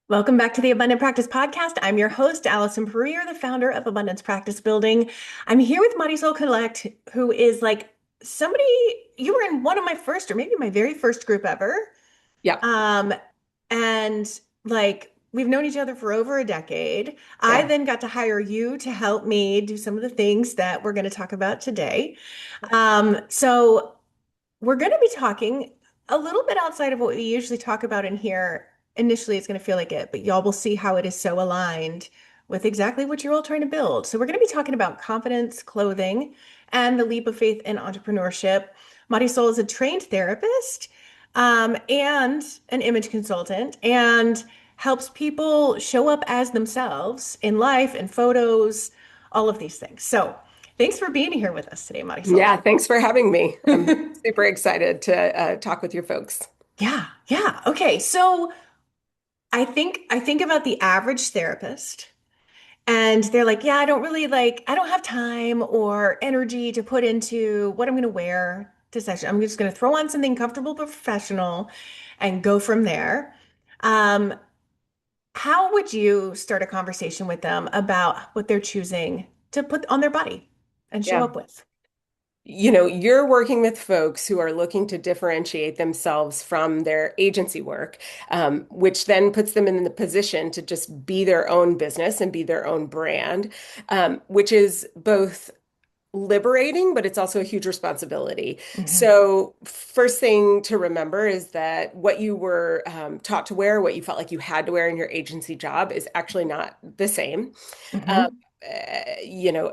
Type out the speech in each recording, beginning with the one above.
Welcome back to the Abundant Practice Podcast. I'm your host, Allison Pereira, the founder of Abundance Practice Building. I'm here with Marisol Colette, who is like somebody you were in one of my first, or maybe my very first group ever. Yeah. Um, and like we've known each other for over a decade. I Yeah. then got to hire you to help me do some of the things that we're going to talk about today. So we're going to be talking a little bit outside of what we usually talk about in here. Initially, it's going to feel like it, but y'all will see how it is so aligned with exactly what you're all trying to build. So, we're going to be talking about confidence, clothing, and the leap of faith in entrepreneurship. Marisol is a trained therapist and an image consultant and helps people show up as themselves in life and photos, all of these things. So, thanks for being here with us today, Marisol. Yeah. Thanks for having me. I'm super excited to talk with your folks. Yeah, yeah. Okay. So I think about the average therapist and they're like, yeah, I don't have time or energy to put into what I'm going to wear to session. I'm just going to throw on something comfortable, professional and go from there. Um, how would you start a conversation with them about what they're choosing to put on their body and show Yeah. up with? You're working with folks who are looking to differentiate themselves from their agency work, which then puts them in the position to just be their own business and be their own brand, which is both liberating, but it's also a huge responsibility. Hmm. So, first thing to remember is that what you were taught to wear, what you felt like you had to wear in your agency job, is actually not the same. Um, Hmm.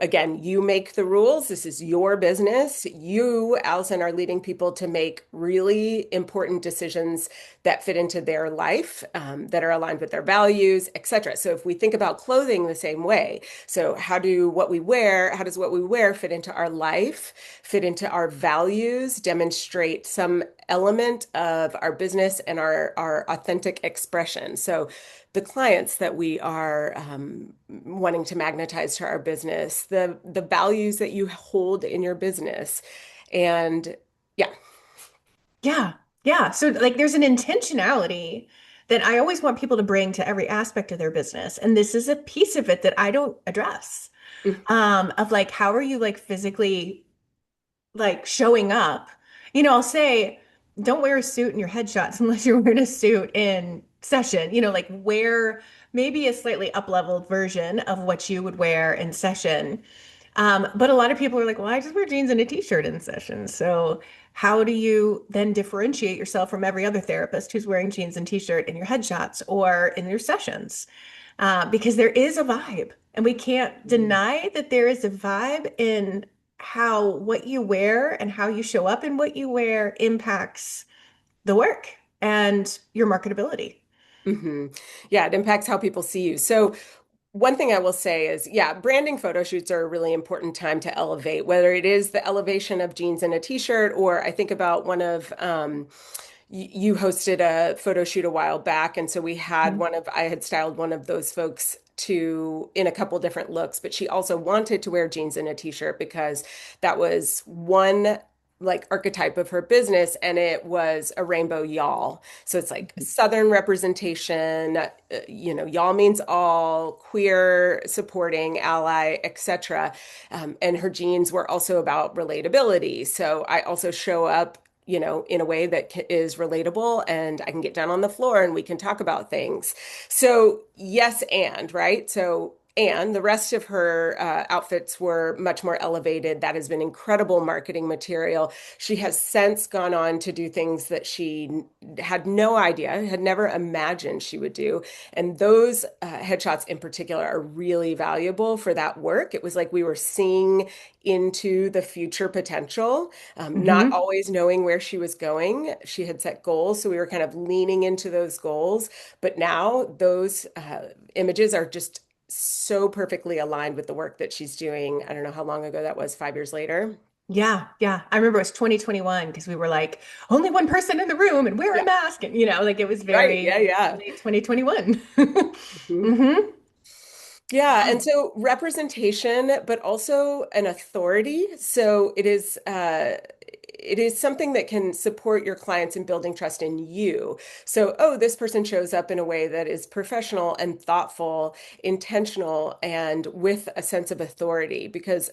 again, you make the rules. This is your business. You, Allison, are leading people to make really important decisions that fit into their life, that are aligned with their values, etc. So if we think about clothing the same way, so how does what we wear fit into our life, fit into our values, demonstrate some element of our business and our authentic expression. So the clients that we are wanting to magnetize to our business, the values that you hold in your business, and yeah, Yeah. Yeah. So like there's an intentionality that I always want people to bring to every aspect of their business. And this is a piece of it that I don't address. Of like how are you like physically like showing up? I'll say don't wear a suit in your headshots unless you're wearing a suit in session. Like wear maybe a slightly up-leveled version of what you would wear in session. But a lot of people are like, well, I just wear jeans and a t-shirt in sessions. So how do you then differentiate yourself from every other therapist who's wearing jeans and t-shirt in your headshots or in your sessions? Because there is a vibe, and we can't deny that there is a vibe in how what you wear and how you show up in what you wear impacts the work and your marketability. hmm yeah, it impacts how people see you. So one thing I will say is, yeah, branding photo shoots are a really important time to elevate, whether it is the elevation of jeans and a t-shirt, or I think about one of you hosted a photo shoot a while back, and so I had styled one of those folks to in a couple different looks, but she also wanted to wear jeans and a t-shirt because that was one like archetype of her business, and it was a rainbow y'all. So it's like Southern representation, y'all means all, queer, supporting, ally, etc. And her jeans were also about relatability. So I also show up in a way that is relatable, and I can get down on the floor and we can talk about things. So, yes, and right. And the rest of her outfits were much more elevated. That has been incredible marketing material. She has since gone on to do things that she had no idea, had never imagined she would do. And those headshots in particular are really valuable for that work. It was like we were seeing into the future potential, not Hmm. always knowing where she was going. She had set goals, so we were kind of leaning into those goals. But now those images are just so perfectly aligned with the work that she's doing. I don't know how long ago that was, 5 years later. Yeah, yeah. I remember it was 2021 because we were like only one person in the room and wear a Yeah, mask, and like it was right. Yeah, very yeah. late 2021. Mhm. Hmm. Yeah, Yeah. and so representation, but also an authority. So it is something that can support your clients in building trust in you. So, oh, this person shows up in a way that is professional and thoughtful, intentional, and with a sense of authority. Because,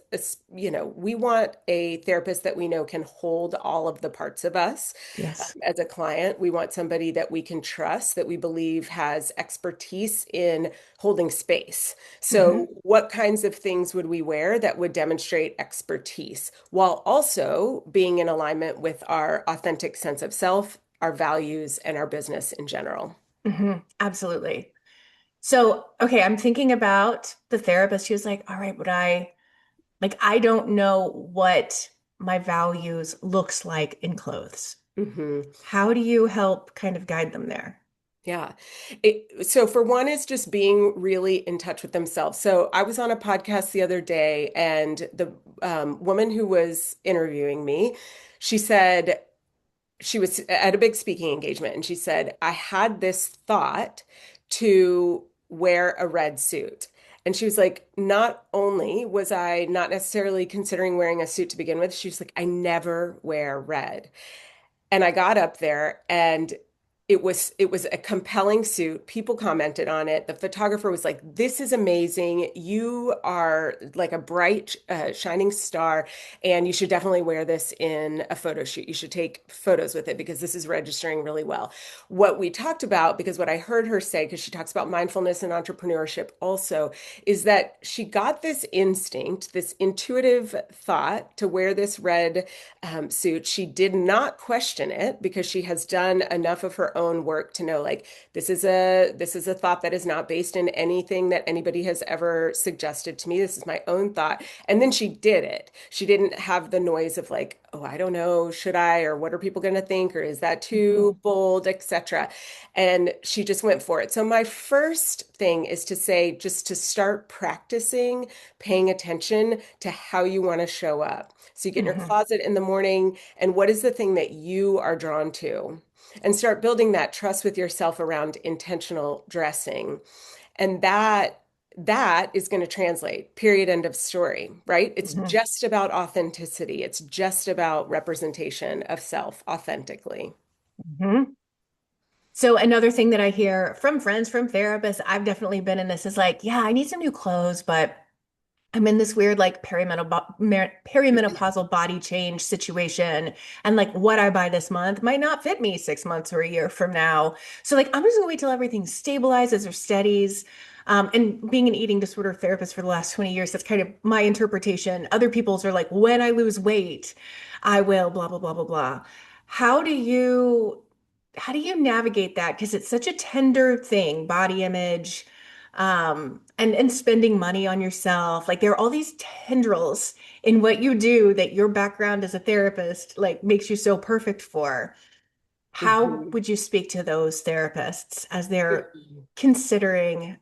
we want a therapist that we know can hold all of the parts of us. Yes. As a client, we want somebody that we can trust, that we believe has expertise in holding space. So, Hmm. what kinds of things would we wear that would demonstrate expertise while also being in alignment with our authentic sense of self, our values, and our business in general? Hmm. Absolutely. So, okay, I'm thinking about the therapist. She was like, all right, but I don't know what my values looks like in clothes. Hmm. How do you help kind of guide them there? Yeah. So for one, it's just being really in touch with themselves. So I was on a podcast the other day, and the woman who was interviewing me, she said, she was at a big speaking engagement, and she said, I had this thought to wear a red suit. And she was like, not only was I not necessarily considering wearing a suit to begin with, she was like, I never wear red. And I got up there, and it was a compelling suit. People commented on it. The photographer was like, "This is amazing. You are like a bright, shining star, and you should definitely wear this in a photo shoot. You should take photos with it because this is registering really well." What we talked about, because what I heard her say, because she talks about mindfulness and entrepreneurship also, is that she got this instinct, this intuitive thought to wear this red suit. She did not question it because she has done enough of her own work to know, like, this is a thought that is not based in anything that anybody has ever suggested to me. This is my own thought. And then she did it. She didn't have the noise of like, oh, I don't know, should I, or what are people going to think, or is that too Mhm. bold, etc. And she just went for it. So my first thing is to say, just to start practicing paying attention to how you want to show up. So you get in your Mhm. closet in the morning, and what is the thing that you are drawn to? And start building that trust with yourself around intentional dressing. And that is going to translate, period, end of story, right? It's Mhm. just about authenticity. It's just about representation of self authentically. Mhm. So another thing that I hear from friends, from therapists, I've definitely been in this is like, yeah, I need some new clothes, but I'm in this weird like perimenopausal body change situation. And like what I buy this month might not fit me 6 months or a year from now. So like I'm just gonna wait till everything stabilizes or steadies. And being an eating disorder therapist for the last 20 years, that's kind of my interpretation. Other people's are like, when I lose weight, I will blah blah blah blah blah. How do you how do you navigate that? Because it's such a tender thing, body image, and spending money on yourself. Like there are all these tendrils in what you do that your background as a therapist like makes you so perfect for. How Mhm. would you speak to those therapists as they're considering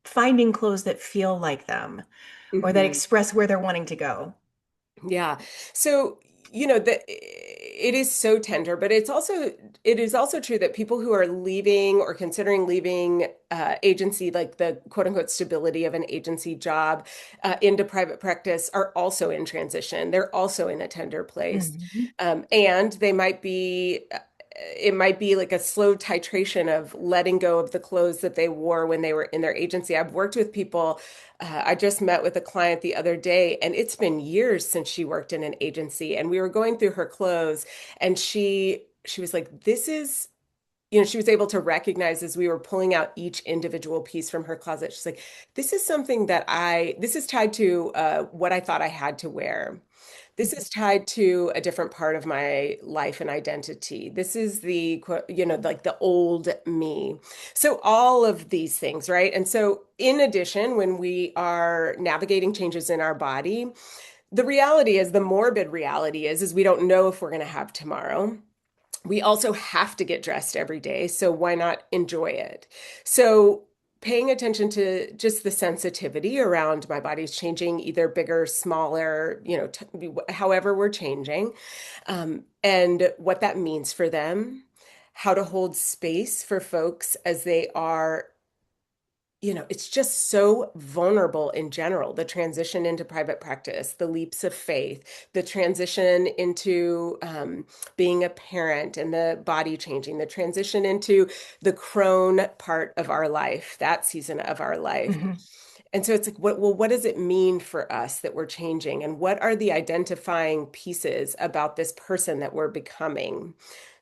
finding clothes that feel like them or that Mhm. express where they're wanting to go? Yeah. So, that it is so tender, but it is also true that people who are leaving or considering leaving agency, like the quote unquote stability of an agency job, into private practice, are also in transition. They're also in a tender place. Mhm. And it might be like a slow titration of letting go of the clothes that they wore when they were in their agency. I've worked with people. I just met with a client the other day, and it's been years since she worked in an agency. And we were going through her clothes, and she was like, "This is." She was able to recognize as we were pulling out each individual piece from her closet. She's like, "This is something this is tied to what I thought I had to wear. This is tied to a different part of my life and identity. This is like the old me." So all of these things, right? And so in addition, when we are navigating changes in our body, the reality is, the morbid reality is we don't know if we're going to have tomorrow. We also have to get dressed every day, so why not enjoy it? So paying attention to just the sensitivity around my body's changing, either bigger, smaller, however we're changing, and what that means for them, how to hold space for folks as they are it's just so vulnerable in general. The transition into private practice, the leaps of faith, the transition into being a parent and the body changing, the transition into the crone part of our life, that season of our life. Hmm. And so it's like, what does it mean for us that we're changing? And what are the identifying pieces about this person that we're becoming?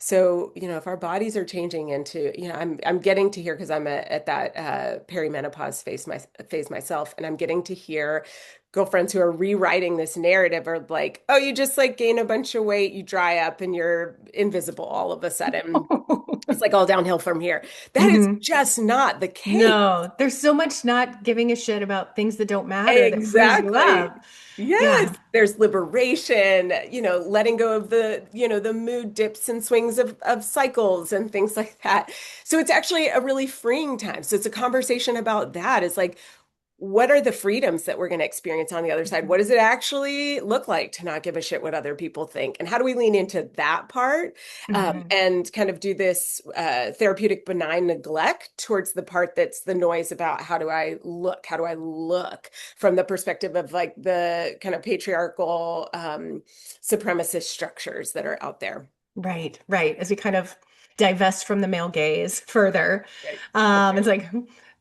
So, if our bodies are changing into, I'm getting to hear because I'm at that perimenopause phase myself, and I'm getting to hear girlfriends who are rewriting this narrative are like, oh, you just like gain a bunch of weight, you dry up, and you're invisible all of a sudden. It's like all downhill from here. That is Hmm. just not the case. No, there's so much not giving a shit about things that don't matter that frees you Exactly. up. Yes, Yeah. there's liberation, letting go of the mood dips and swings of cycles and things like that. So it's actually a really freeing time. So it's a conversation about that. It's like, what are the freedoms that we're going to experience on the other side? What does it actually look like to not give a shit what other people think? And how do we lean into that part Hmm. and kind of do this therapeutic benign neglect towards the part that's the noise about how do I look? How do I look from the perspective of like the kind of patriarchal supremacist structures that are out there? Right, right. As we kind of divest from the male gaze further, Right. That's right. it's like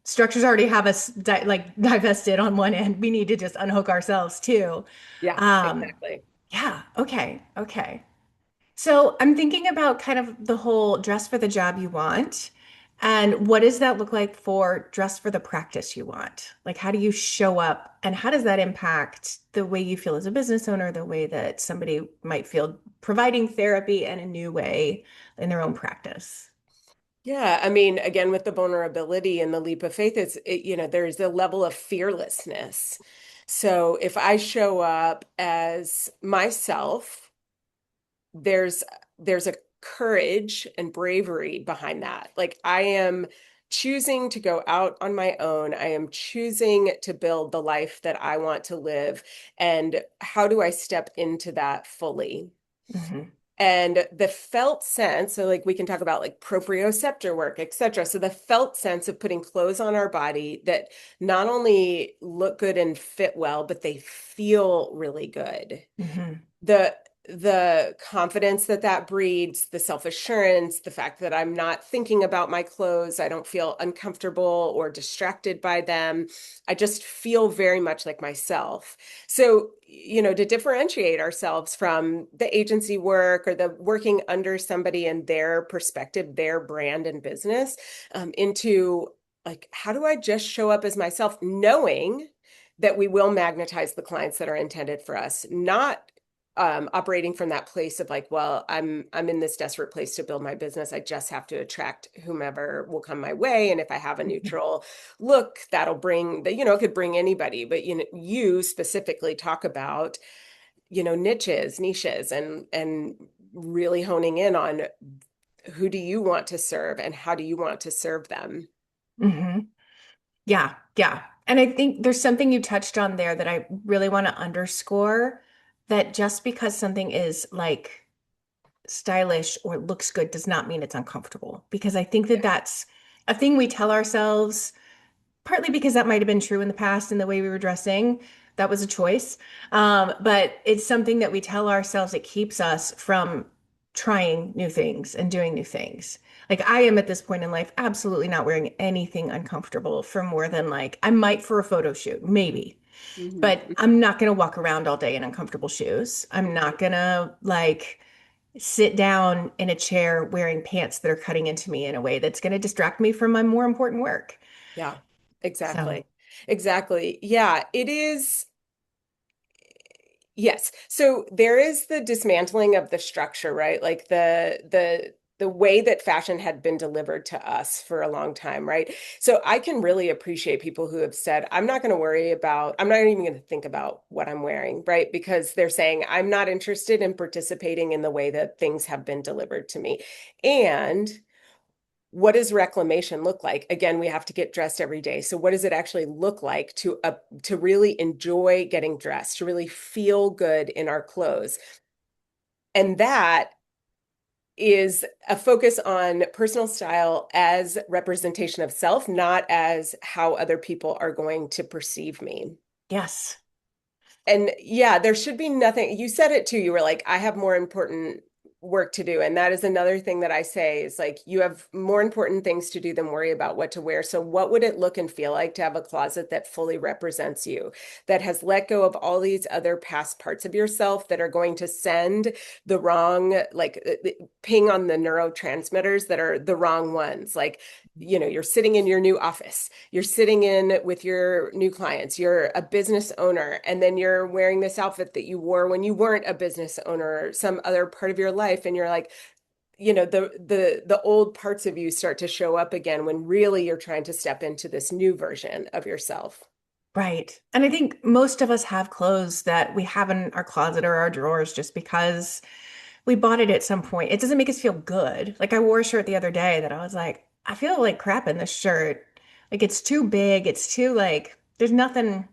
structures already have us divested on one end. We need to just unhook ourselves too. Yeah, Um, exactly. yeah. Okay. Okay. So I'm thinking about kind of the whole dress for the job you want. And what does that look like for dress for the practice you want? Like, how do you show up and how does that impact the way you feel as a business owner, the way that somebody might feel providing therapy in a new way in their own practice? Yeah, I mean, again, with the vulnerability and the leap of faith, there's a level of fearlessness. So if I show up as myself, there's there's a courage and bravery behind that. Like I am choosing to go out on my own. I am choosing to build the life that I want to live. And how do I step into that fully? Hmm. And the felt sense, so like we can talk about like proprioceptor work, et cetera. So the felt sense of putting clothes on our body that not only look good and fit well, but they feel really good. Hmm. The confidence that that breeds, the self-assurance, the fact that I'm not thinking about my clothes, I don't feel uncomfortable or distracted by them. I just feel very much like myself. So, to differentiate ourselves from the agency work or the working under somebody and their perspective, their brand and business, into like, how do I just show up as myself, knowing that we will magnetize the clients that are intended for us, not operating from that place of like, well, I'm in this desperate place to build my business. I just have to attract whomever will come my way. And if I have a neutral look, that'll bring that, it could bring anybody. But you specifically talk about, niches and really honing in on who do you want to serve and how do you want to serve them? Hmm. Yeah, yeah. And I think there's something you touched on there that I really want to underscore that just because something is like stylish or looks good does not mean it's uncomfortable. Because I think that Yeah. that's a thing we tell ourselves, partly because that might have been true in the past in the way we were dressing. That was a choice. But it's something that we tell ourselves that keeps us from trying new things and doing new things. Like I am at this point in life, absolutely not wearing anything uncomfortable for more than like I might for a photo shoot, maybe. But Mhm. I'm not going to walk around all day in uncomfortable shoes. I'm not going to like sit down in a chair wearing pants that are cutting into me in a way that's going to distract me from my more important work. Yeah, So, exactly. Exactly. Yeah, it is. Yes. So there is the dismantling of the structure, right? Like the way that fashion had been delivered to us for a long time, right? So I can really appreciate people who have said, I'm not going to worry about, I'm not even going to think about what I'm wearing, right? Because they're saying, I'm not interested in participating in the way that things have been delivered to me. And what does reclamation look like? Again, we have to get dressed every day. So what does it actually look like to really enjoy getting dressed, to really feel good in our clothes? And that is a focus on personal style as representation of self, not as how other people are going to perceive me. Yes. And yeah, there should be nothing. You said it too. You were like, I have more important work to do. And that is another thing that I say is like, you have more important things to do than worry about what to wear. So, what would it look and feel like to have a closet that fully represents you, that has let go of all these other past parts of yourself that are going to send the wrong, like, ping on the neurotransmitters that are the wrong ones? Like, you're sitting in your new office, you're sitting in with your new clients, you're a business owner, and then you're wearing this outfit that you wore when you weren't a business owner or some other part of your life. And you're like, the old parts of you start to show up again when really you're trying to step into this new version of yourself. Right. And I think most of us have clothes that we have in our closet or our drawers just because we bought it at some point. It doesn't make us feel good. Like I wore a shirt the other day that I was like, I feel like crap in this shirt. Like it's too big. It's too like, there's nothing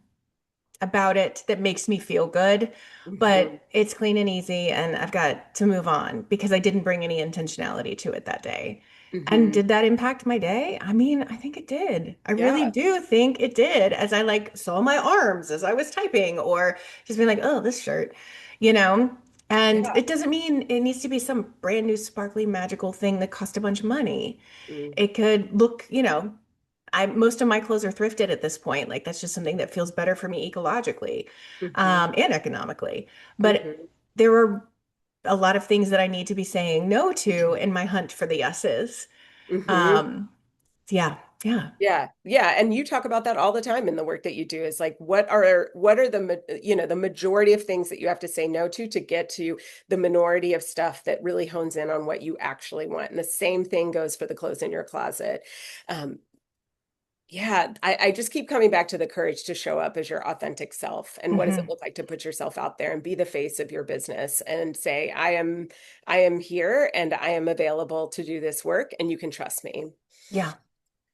about it that makes me feel good, Mhm. but it's clean and easy, and I've got to move on because I didn't bring any intentionality to it that day. And Mhm. did that impact my day? I mean, I think it did. I really Yeah. do think it did as I like saw my arms as I was typing or just being like, oh, this shirt, you know? And Yeah. it doesn't mean it needs to be some brand new sparkly magical thing that cost a bunch of money. Mm. It could look, I most of my clothes are thrifted at this point. Like that's just something that feels better for me ecologically, Mhm. and economically. But Mhm. there are a lot of things that I need to be saying no to in my hunt for the yeses. Mhm. Um, yeah, yeah. Yeah. Yeah. And you talk about that all the time in the work that you do. Is like, what are the majority of things that you have to say no to get to the minority of stuff that really hones in on what you actually want. And the same thing goes for the clothes in your closet. Um, yeah, I just keep coming back to the courage to show up as your authentic self. And what does it Hmm. look like to put yourself out there and be the face of your business and say, I am here and I am available to do this work and you can trust me. Yeah.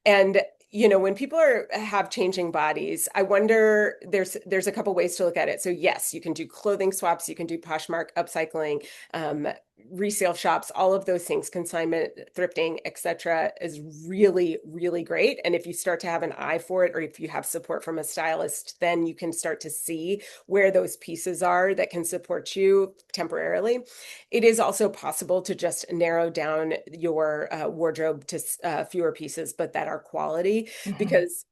And when people have changing bodies, I wonder there's a couple ways to look at it. So yes, you can do clothing swaps, you can do Poshmark upcycling, um, resale shops, all of those things, consignment, thrifting, etc., is really, really great. And if you start to have an eye for it, or if you have support from a stylist, then you can start to see where those pieces are that can support you temporarily. It is also possible to just narrow down your wardrobe to fewer pieces, but that are quality, Hmm. because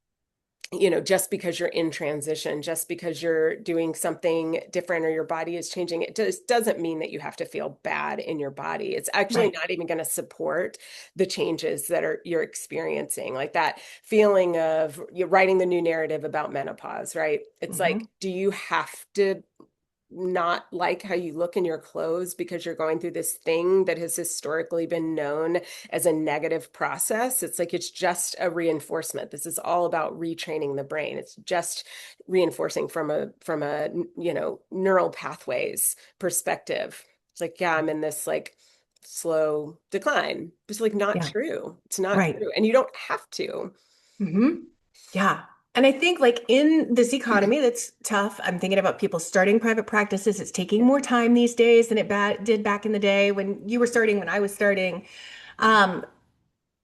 just because you're in transition, just because you're doing something different or your body is changing, it just doesn't mean that you have to feel bad in your body. It's actually Right. not even going to support the changes that you're experiencing. Like that feeling of you're writing the new narrative about menopause, right? It's like, Hmm. do you have to not like how you look in your clothes because you're going through this thing that has historically been known as a negative process? It's like it's just a reinforcement. This is all about retraining the brain. It's just reinforcing from a neural pathways perspective. It's like, yeah, I'm in this like slow decline. It's like not Yeah. true. It's not Right. true. And you don't have to. Hmm. Yeah. And I think like in this economy that's tough, I'm thinking about people starting private practices. It's taking more time these days than it did back in the day when you were starting, when I was starting. Um,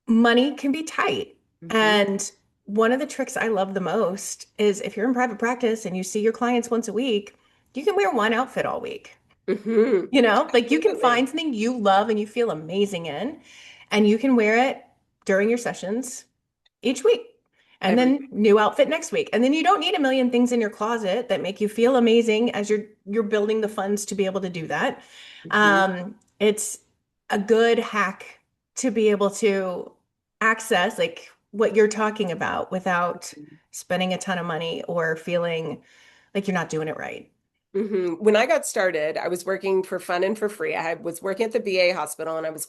Money can be tight. Mhm. And one of the tricks I love the most is if you're in private practice and you see your clients once a week, you can wear one outfit all week. Mhm. Like you can Absolutely. find something you love and you feel amazing in, and you can wear it during your sessions each week. And Every then new outfit next week. And then you don't need a million things in your closet that make you feel amazing as you're building the funds to be able to do that. Mhm. It's a good hack to be able to access like what you're talking about without spending a ton of money or feeling like you're not doing it right. When I got started, I was working for fun and for free. I was working at the VA hospital and I was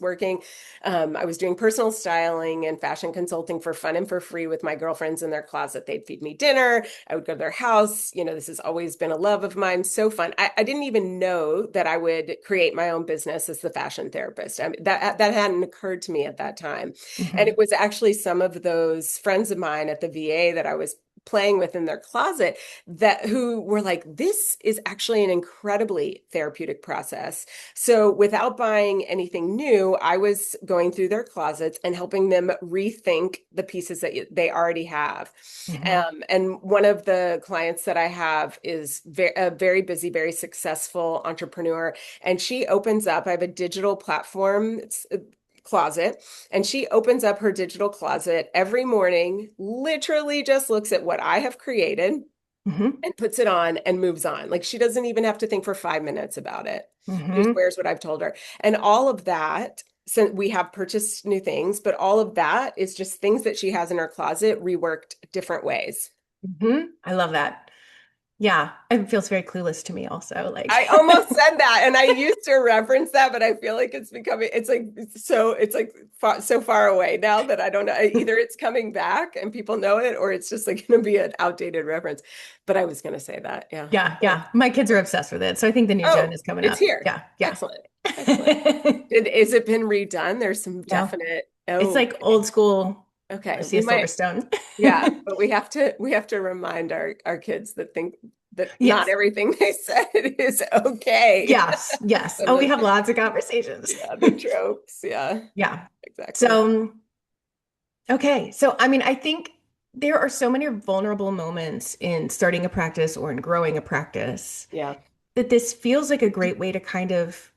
doing personal styling and fashion consulting for fun and for free with my girlfriends in their closet. They'd feed me dinner. I would go to their house. This has always been a love of mine. So fun. I didn't even know that I would create my own business as the fashion therapist. I mean, that hadn't occurred to me at that time. And it Hmm. was actually some of those friends of mine at the VA that I was playing with in their closet that who were like, this is actually an incredibly therapeutic process. So without buying anything new, I was going through their closets and helping them rethink the pieces that they already have. Hmm. And one of the clients that I have is a very busy, very successful entrepreneur. And she opens up, I have a digital platform. It's a closet, and she opens up her digital closet every morning, literally just looks at what I have created Hmm. and puts it on and moves on. Like she doesn't even have to think for 5 minutes about it. She just Hmm. wears what I've told her. And all of that, since we have purchased new things, but all of that is just things that she has in her closet reworked different ways. Hmm. I love that. Yeah, it feels very clueless to me also. Like, I almost said that, and I used to reference that, but I feel like it's becoming, it's like so far away now that I don't know. Either it's coming back and people know it, or it's just like going to be an outdated reference. But I was going to say that. Yeah. yeah, Cool. yeah. My kids are obsessed with it. So I think the new gen Oh, is coming it's up. here. Yeah, yeah. Excellent. Excellent. Is it been redone? There's some No, definite, it's oh, like old school okay. Garcia We might, Silverstone. yeah, but we have to remind our kids that think that not Yes, everything they said is okay. yes, yes. Some Oh, of we the have things, lots of conversations. yeah, the tropes. Yeah, Yeah. exactly. So, okay. So, I mean, I think there are so many vulnerable moments in starting a practice or in growing a practice Yeah. that this feels like a great way to kind of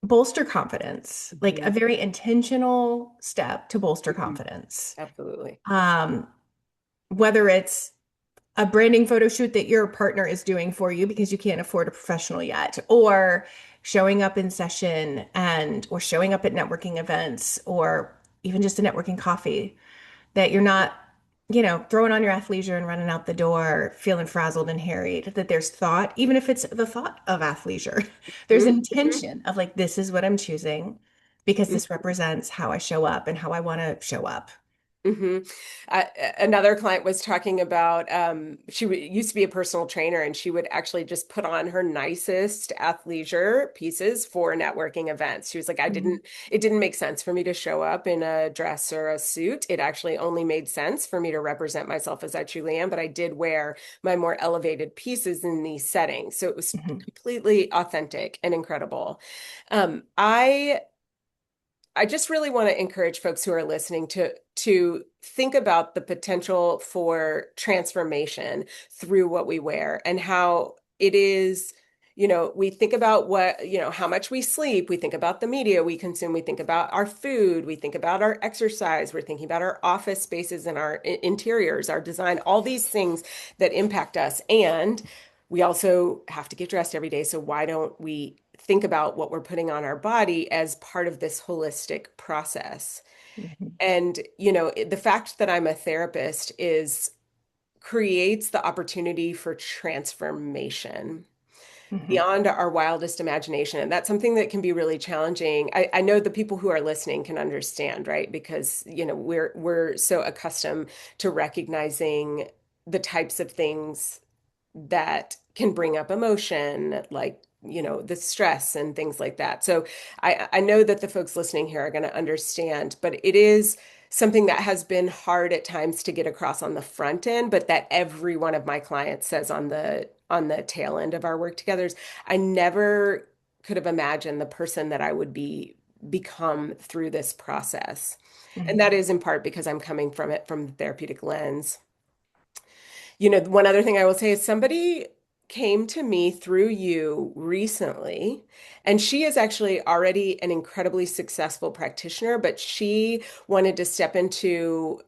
bolster confidence, like a Mhm. very intentional step to bolster Mhm. confidence. Absolutely. Um, whether it's a branding photo shoot that your partner is doing for you because you can't afford a professional yet, or showing up in session and or showing up at networking events or even just a networking coffee that you're not, throwing on your athleisure and running out the door feeling frazzled and harried, that there's thought, even if it's the thought of athleisure, there's Mhm. Mhm. intention of like, this is what I'm choosing because Mhm. this represents how I show up and how I want to show up. hmm Another client was talking about she used to be a personal trainer, and she would actually just put on her nicest athleisure pieces for networking events. She was like, Mhm. it didn't make sense for me to show up in a dress or a suit. It actually only made sense for me to represent myself as I truly am, but I did wear my more elevated pieces in these settings. So it was Mhm. completely authentic and incredible. Um, I I just really want to encourage folks who are listening to think about the potential for transformation through what we wear and how it is, we think about how much we sleep, we think about the media we consume, we think about our food, we think about our exercise, we're thinking about our office spaces and our interiors, our design, all these things that impact us. And we also have to get dressed every day. So why don't we think about what we're putting on our body as part of this holistic process? Mhm. And, the fact that I'm a therapist is creates the opportunity for transformation Mhm. beyond our wildest imagination. And that's something that can be really challenging. I know the people who are listening can understand, right? Because, we're so accustomed to recognizing the types of things that can bring up emotion, like, the stress and things like that. So I know that the folks listening here are going to understand, but it is something that has been hard at times to get across on the front end, but that every one of my clients says on the tail end of our work together is, I never could have imagined the person that I would become through this process. And that Mhm. is in part because I'm coming from it from the therapeutic lens. One other thing I will say is somebody came to me through you recently, and she is actually already an incredibly successful practitioner, but she wanted to step into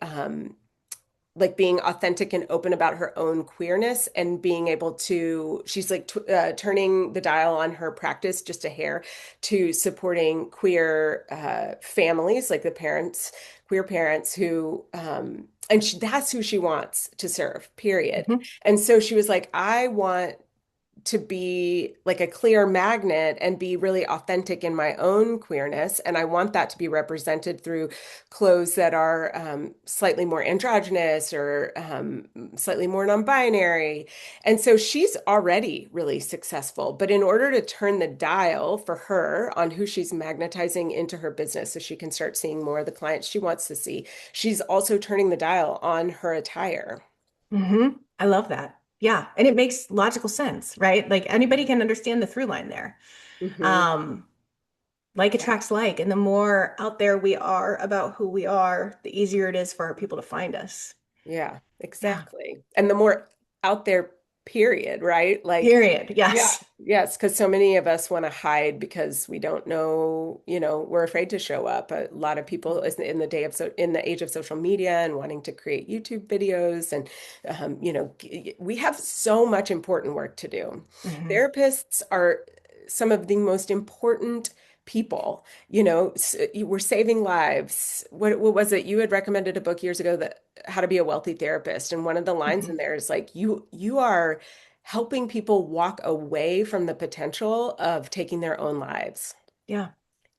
like being authentic and open about her own queerness and being able to, she's like turning the dial on her practice just a hair to supporting queer families, like the parents, queer parents who, and that's who she wants to serve, period. Mhm. And so she was like, I want to be like a clear magnet and be really authentic in my own queerness. And I want that to be represented through clothes that are slightly more androgynous or slightly more non-binary. And so she's already really successful. But in order to turn the dial for her on who she's magnetizing into her business so she can start seeing more of the clients she wants to see, she's also turning the dial on her attire. I love that. Yeah. And it makes logical sense, right? Like anybody can understand the through line there. Hmm. Um, like Yeah. attracts like, and the more out there we are about who we are, the easier it is for people to find us. Yeah, Yeah. exactly. And the more out there, period, right? Like, Period. yeah, Yes. yes, because so many of us want to hide because we don't know, we're afraid to show up. A lot of people in the day of in the age of social media and wanting to create YouTube videos, and we have so much important work to do. Hmm. Therapists are some of the most important people. We're saving lives. What was it? You had recommended a book years ago that How to Be a Wealthy Therapist, and one of the lines in Hmm. there is like you are helping people walk away from the potential of taking their own lives. Yeah.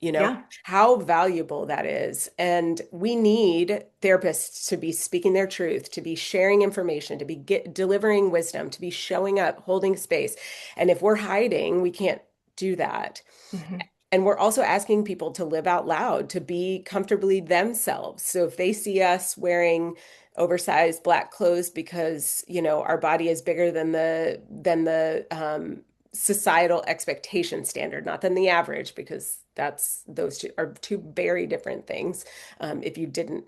You know, Yeah. how valuable that is. And we need therapists to be speaking their truth, to be sharing information, to be delivering wisdom, to be showing up, holding space. And if we're hiding, we can't do that. Hmm. And we're also asking people to live out loud, to be comfortably themselves. So if they see us wearing oversized black clothes because, our body is bigger than the societal expectation standard, not than the average, because those two are two very different things. If you didn't,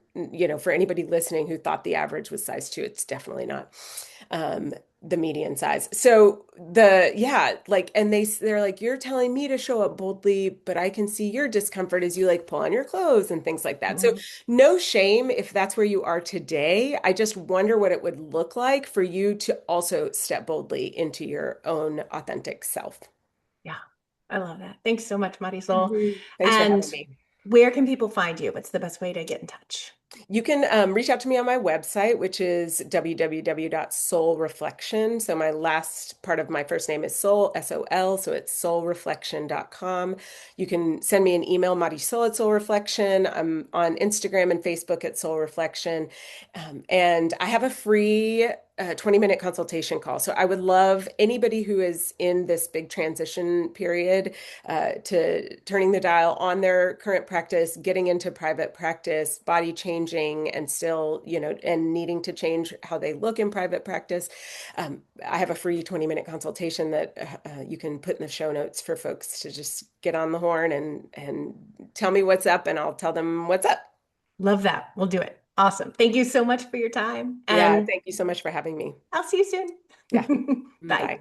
for anybody listening who thought the average was size two, it's definitely not. Um, the median size. So yeah, like, and they're like, you're telling me to show up boldly, but I can see your discomfort as you like pull on your clothes and things like that. So Hmm. no shame if that's where you are today. I just wonder what it would look like for you to also step boldly into your own authentic self. Yeah. I love that. Thanks so much, Marisol. Thanks for And having me. where can people find you? What's the best way to get in touch? You can reach out to me on my website, which is www.soulreflection. So my last part of my first name is Soul, S-O-L, so it's soulreflection.com. You can send me an email, Marisol at Soul Reflection. I'm on Instagram and Facebook at Soul Reflection. And I have a free 20-minute consultation call. So I would love anybody who is in this big transition period to turning the dial on their current practice, getting into private practice, body changing, and still, and needing to change how they look in private practice. I have a free 20-minute consultation that you can put in the show notes for folks to just get on the horn and tell me what's up, and I'll tell them what's up. Love that. We'll do it. Awesome. Thank you so much for your time. Yeah, And thank you so much for having me. I'll see you Yeah, soon. Bye. bye.